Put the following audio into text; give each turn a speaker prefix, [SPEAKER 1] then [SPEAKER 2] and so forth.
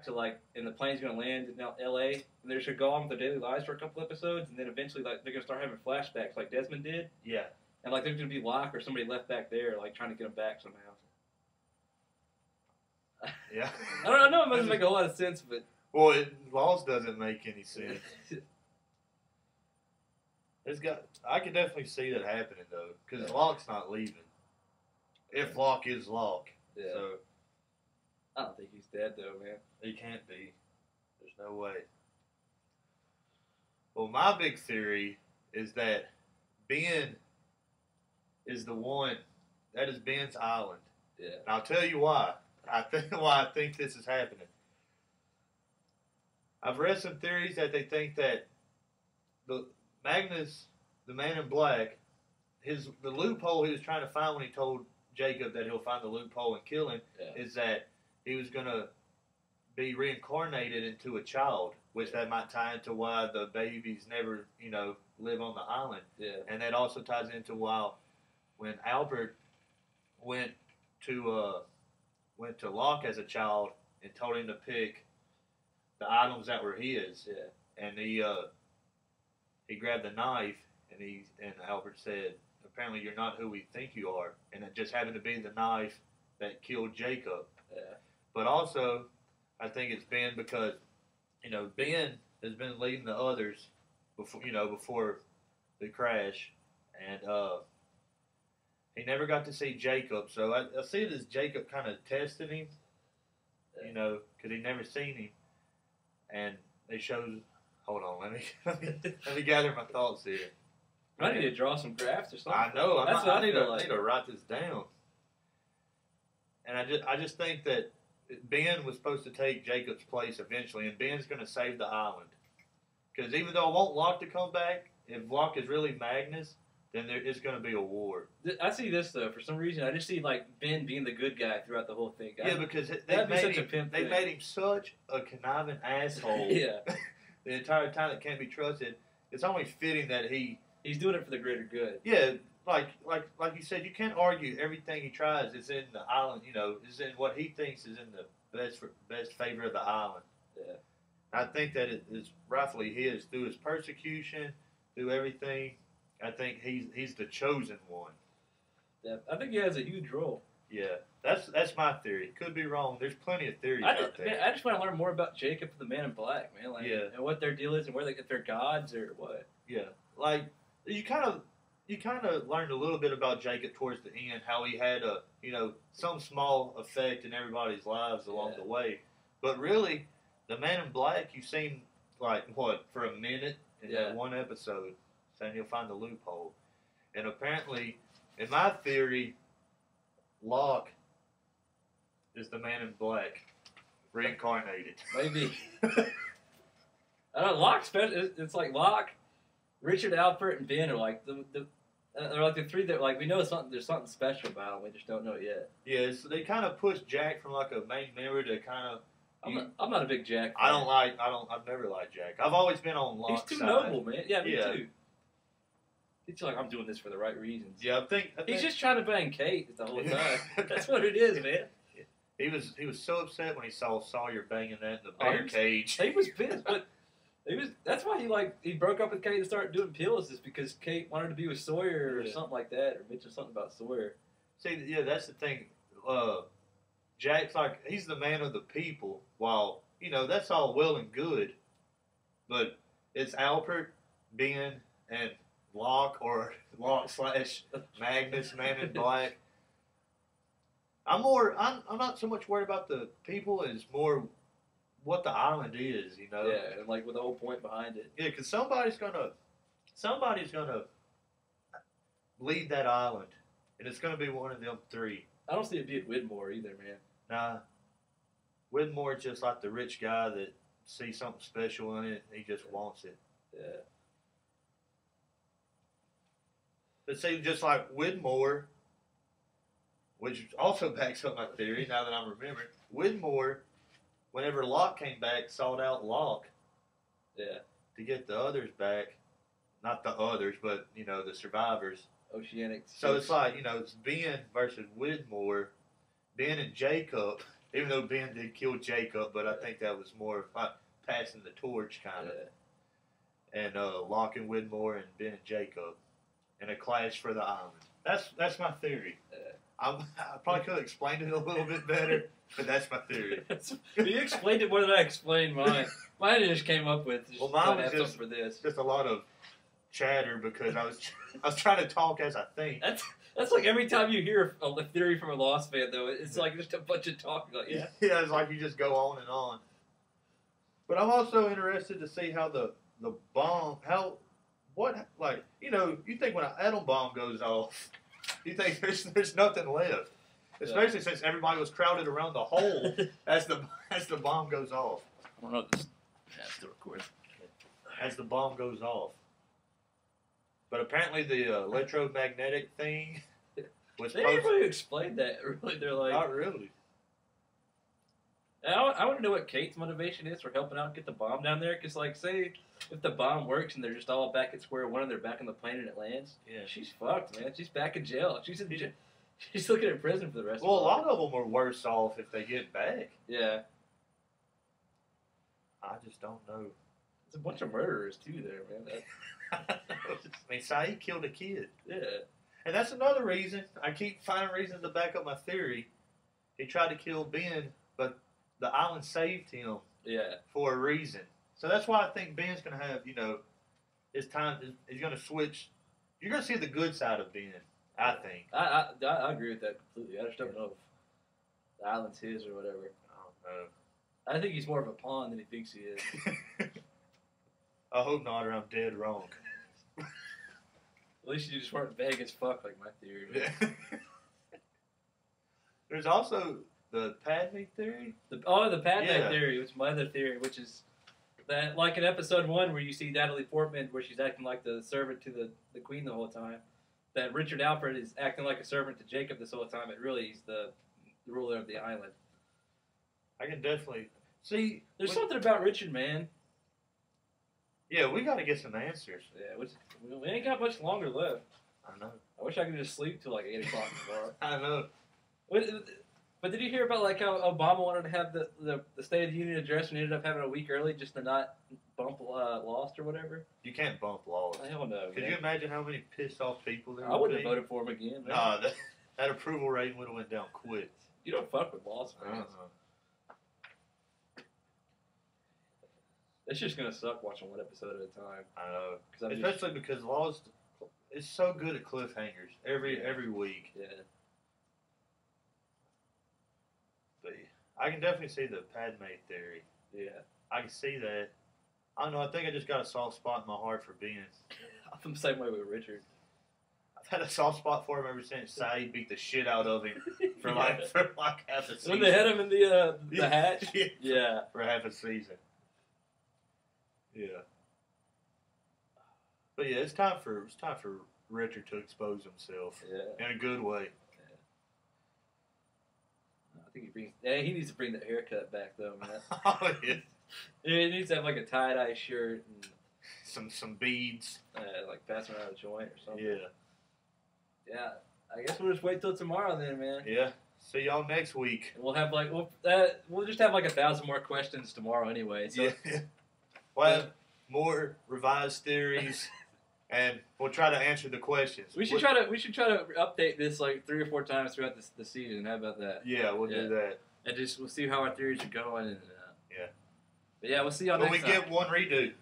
[SPEAKER 1] to like, and the plane's gonna land in L.A. and they're just gonna go on with their daily lives for a couple episodes, and then eventually like they're gonna start having flashbacks like Desmond did,
[SPEAKER 2] Yeah.
[SPEAKER 1] and like there's gonna be Locke or somebody left back there like trying to get them back somehow.
[SPEAKER 2] Yeah.
[SPEAKER 1] I know it doesn't make a whole lot of sense, but
[SPEAKER 2] Well, Lost doesn't make any sense. I could definitely see that happening though, because Locke's not leaving. If Locke is Locke,
[SPEAKER 1] yeah.
[SPEAKER 2] so
[SPEAKER 1] I don't think he's dead though, man.
[SPEAKER 2] he can't be. There's no way. Well, my big theory is that Ben is the one. That is Ben's island.
[SPEAKER 1] Yeah.
[SPEAKER 2] And I'll tell you why. I think this is happening. I've read some theories that they think that Magnus, the Man in Black, the loophole he was trying to find when he told Jacob that he'll find the loophole and kill him is that he was going to be reincarnated into a child, which that might tie into why the babies never, live on the island.
[SPEAKER 1] Yeah.
[SPEAKER 2] And that also ties into why when Albert went to Locke as a child and told him to pick the items that were his, and he grabbed the knife and Albert said, "Apparently you're not who we think you are," and it just happened to be the knife that killed Jacob.
[SPEAKER 1] Yeah.
[SPEAKER 2] But also, I think it's Ben because Ben has been leading the others before the crash, and he never got to see Jacob, so I see it as Jacob kind of testing him, because he never seen him, and it shows. Hold on, let me gather my thoughts here.
[SPEAKER 1] I need to draw some graphs or something.
[SPEAKER 2] I know.
[SPEAKER 1] I need
[SPEAKER 2] to write this down. And I just think that Ben was supposed to take Jacob's place eventually, and Ben's going to save the island. Because even though I want Locke to come back, if Locke is really Magnus, then there is going to be a war.
[SPEAKER 1] I see this though. For some reason, I just see like Ben being the good guy throughout the whole thing.
[SPEAKER 2] Because they made him such a conniving asshole.
[SPEAKER 1] Yeah.
[SPEAKER 2] The entire time that can't be trusted. It's only fitting that
[SPEAKER 1] he's doing it for the greater good.
[SPEAKER 2] Yeah, like you said, you can't argue everything he tries is in the island. Is in what he thinks is in the best favor of the island.
[SPEAKER 1] Yeah.
[SPEAKER 2] I think that it is rightfully his through his persecution, through everything. I think he's the chosen one.
[SPEAKER 1] Yeah, I think he has a huge role.
[SPEAKER 2] Yeah, that's my theory. Could be wrong. There's plenty of theories out there.
[SPEAKER 1] Man, I just want to learn more about Jacob and the Man in Black, man. Like, and what their deal is, and where they get their gods or what.
[SPEAKER 2] Yeah, like you kind of learned a little bit about Jacob towards the end, how he had some small effect in everybody's lives along the way, but really, the Man in Black, you've seen for a minute in that one episode, saying he'll find the loophole, and apparently, in my theory, Locke is the Man in Black, reincarnated.
[SPEAKER 1] Maybe. I don't know, Locke's it's like Locke, Richard, Alpert, and Ben are like they're like the three that like we know there's something special about them. We just don't know it yet.
[SPEAKER 2] Yeah, so they kind of pushed Jack from like a main member to kind of.
[SPEAKER 1] I'm not a big Jack fan.
[SPEAKER 2] I've never liked Jack. I've always been on Locke's
[SPEAKER 1] He's too
[SPEAKER 2] side.
[SPEAKER 1] noble, man. Yeah, me too. He's like, I'm doing this for the right reasons.
[SPEAKER 2] Yeah, I think
[SPEAKER 1] he's just trying to bang Kate the whole time. That's what it is, man.
[SPEAKER 2] He was so upset when he saw Sawyer banging that in the bear cage.
[SPEAKER 1] He was pissed, but that's why he broke up with Kate and started doing pills, is because Kate wanted to be with Sawyer or something like that, or mentioned something about Sawyer.
[SPEAKER 2] See, yeah, that's the thing. Jack's like, he's the man of the people, while, that's all well and good, but it's Alpert, Ben, and Locke / Magnus, Man in Black. I'm not so much worried about the people as more what the island is,
[SPEAKER 1] Yeah, and like with the whole point behind it.
[SPEAKER 2] Yeah, because somebody's gonna lead that island, and it's gonna be one of them three.
[SPEAKER 1] I don't see it being Widmore either, man.
[SPEAKER 2] Nah, Widmore's just like the rich guy that sees something special in it and he just wants it.
[SPEAKER 1] Yeah.
[SPEAKER 2] But see, just like Widmore, which also backs up my theory now that I'm remembering, Widmore, whenever Locke came back, sought out Locke.
[SPEAKER 1] Yeah.
[SPEAKER 2] To get the others back. Not the others, but, the survivors.
[SPEAKER 1] Oceanic.
[SPEAKER 2] So it's like, it's Ben versus Widmore. Ben and Jacob Even though Ben did kill Jacob, but I think that was more of passing the torch kind of. And Locke and Widmore and Ben and Jacob in a clash for the island. That's my theory. I probably could have explained it a little bit better, but that's my theory.
[SPEAKER 1] You explained it more than I explained mine. Mine just came up with. Just
[SPEAKER 2] Well, mine was
[SPEAKER 1] just for this.
[SPEAKER 2] Just a lot of chatter because I was trying to talk as I think.
[SPEAKER 1] That's like every time you hear a theory from a Lost fan, though, it's like just a bunch of talking. Like, yeah,
[SPEAKER 2] it's like you just go on and on. But I'm also interested to see how the bomb, you think when an atom bomb goes off, you think there's nothing left, especially since everybody was crowded around the hole as the bomb goes off.
[SPEAKER 1] I don't know if this has to record.
[SPEAKER 2] As the bomb goes off. But apparently the electromagnetic thing was
[SPEAKER 1] They didn't really explain that. Really, they're like,
[SPEAKER 2] not really.
[SPEAKER 1] I want to know what Kate's motivation is for helping out get the bomb down there. Because, like, say if the bomb works and they're just all back at square one and they're back on the plane and it lands, she's fucked, man. She's back in jail. She's in jail. She's looking at prison for the rest of her life.
[SPEAKER 2] Well, a lot of them are worse off if they get back.
[SPEAKER 1] Yeah.
[SPEAKER 2] I just don't know.
[SPEAKER 1] There's a bunch of murderers, too, there, man.
[SPEAKER 2] I mean, Saeed killed a kid.
[SPEAKER 1] Yeah.
[SPEAKER 2] And that's another reason. I keep finding reasons to back up my theory. He tried to kill Ben, but the island saved him for a reason. So that's why I think Ben's going to have, his time. He's going to switch. You're going to see the good side of Ben, I think.
[SPEAKER 1] I agree with that completely. I just don't know if the island's his or whatever.
[SPEAKER 2] I don't know.
[SPEAKER 1] I think he's more of a pawn than he thinks he is.
[SPEAKER 2] I hope not, or I'm dead wrong.
[SPEAKER 1] At least you just weren't vague as fuck like my theory.
[SPEAKER 2] Yeah. There's also the Padme theory.
[SPEAKER 1] The Padme theory, which is my other theory, which is that, like in episode 1 where you see Natalie Portman, where she's acting like the servant to the queen the whole time, that Richard Alpert is acting like a servant to Jacob this whole time, but really he's the ruler of the island.
[SPEAKER 2] I can definitely see.
[SPEAKER 1] There's something about Richard, man.
[SPEAKER 2] Yeah, we got to get some answers.
[SPEAKER 1] Yeah, we ain't got much longer left.
[SPEAKER 2] I know.
[SPEAKER 1] I wish I could just sleep till like 8 o'clock tomorrow.
[SPEAKER 2] I know.
[SPEAKER 1] But did you hear about like how Obama wanted to have the State of the Union address and ended up having a week early just to not bump Lost or whatever?
[SPEAKER 2] You can't bump Lost.
[SPEAKER 1] Hell no.
[SPEAKER 2] Could you imagine how many pissed off people there would be?
[SPEAKER 1] I wouldn't have voted for him again, man.
[SPEAKER 2] Nah, that approval rating would have went down quick.
[SPEAKER 1] You don't fuck with Lost fans. It's just gonna suck watching one episode at a time.
[SPEAKER 2] I know. Especially because Lost is so good at cliffhangers every week.
[SPEAKER 1] Yeah.
[SPEAKER 2] But I can definitely see the Padme theory.
[SPEAKER 1] Yeah.
[SPEAKER 2] I can see that. I don't know. I think I just got a soft spot in my heart for Ben.
[SPEAKER 1] I'm the same way with Richard.
[SPEAKER 2] I've had a soft spot for him ever since Saeed beat the shit out of him for like half a season.
[SPEAKER 1] When they had him in the hatch? Yeah.
[SPEAKER 2] For half a season. Yeah. But yeah, it's time for Richard to expose himself.
[SPEAKER 1] Yeah.
[SPEAKER 2] In a good way.
[SPEAKER 1] I think he needs to bring the haircut back though, man.
[SPEAKER 2] Oh yeah.
[SPEAKER 1] He needs to have like a tie-dye shirt and
[SPEAKER 2] some beads.
[SPEAKER 1] Like passing around a joint or something.
[SPEAKER 2] Yeah.
[SPEAKER 1] Yeah. I guess we'll just wait till tomorrow then, man.
[SPEAKER 2] Yeah. See y'all next week.
[SPEAKER 1] And we'll have we'll just have like 1,000 more questions tomorrow anyway. So.
[SPEAKER 2] Yeah. We'll have more revised theories, and we'll try to answer the questions.
[SPEAKER 1] We should try to update this like 3 or 4 times throughout the season. How about that?
[SPEAKER 2] Yeah, we'll do that.
[SPEAKER 1] And we'll see how our theories are going. And,
[SPEAKER 2] yeah.
[SPEAKER 1] But yeah, we'll see y'all next time.
[SPEAKER 2] When we get one redo.